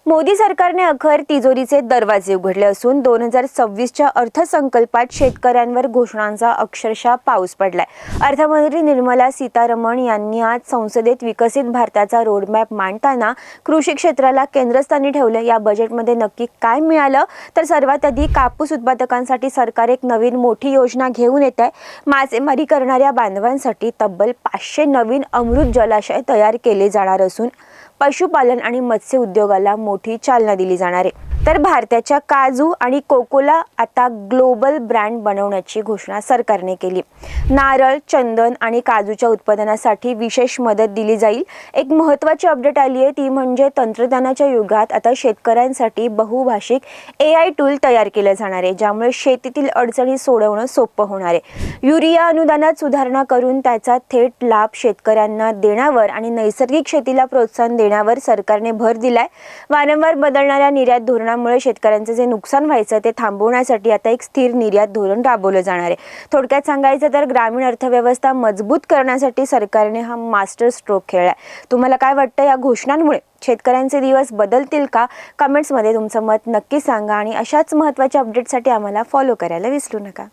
मोदी सरकारने अखेर तिजोरीचे दरवाजे उघडले असून 2026च्या अर्थसंकल्पात शेतकऱ्यांवर घोषणांचा अक्षरशः पाऊस पडलाय। अर्थमंत्री निर्मला सीतारमण यांनी आज संसदेत विकसित भारताचा रोडमॅप मांडताना कृषी क्षेत्राला केंद्रस्थानी ठेवले। या बजेटमध्ये नक्की काय मिळालं तर सर्वात आधी कापूस उत्पादकांसाठी सरकार एक नवीन मोठी योजना घेऊन येत आहे। मासेमारी करणाऱ्या बांधवांसाठी तब्बल 500 नवीन अमृत जलाशय तयार केले जाणार असून पशुपालन आणि मत्स्य उद्योगाला मोठी चालना दिली जाणार आहे। तर भारताच्या काजू आणि कोकोला आता ग्लोबल ब्रँड बनवण्याची घोषणा सरकारने केली। नारळ, चंदन आणि काजूच्या उत्पादनासाठी विशेष मदत दिली जाईल। एक महत्त्वाची अपडेट आली आहे ती म्हणजे तंत्रज्ञानाच्या युगात आता शेतकऱ्यांसाठी बहुभाषिक AI टूल तयार केले जाणार आहे, ज्यामुळे शेतीतील अडचणी सोडवणं सोपं होणार आहे। युरिया अनुदानात सुधारणा करून त्याचा थेट लाभ शेतकऱ्यांना देण्यावर आणि नैसर्गिक शेतीला प्रोत्साहन देण्यावर सरकारने भर दिलाय। वारंवार बदलणाऱ्या निर्यात धोरणामुळे शेतकऱ्यांचे जे नुकसान व्हायचं ते थांबवण्यासाठी आता एक स्थिर निर्यात धोरण राबवलं जाणार आहे। थोडक्यात सांगायचं तर ग्रामीण अर्थव्यवस्था मजबूत करण्यासाठी सरकारने हा मास्टर स्ट्रोक खेळलाय। तुम्हाला काय वाटतं, या घोषणांमुळे शेतकऱ्यांचे दिवस बदलतील का? कमेंट्समध्ये तुमचं मत नक्की सांगा आणि अशाच महत्त्वाच्या अपडेटसाठी आम्हाला फॉलो करायला विसरू नका।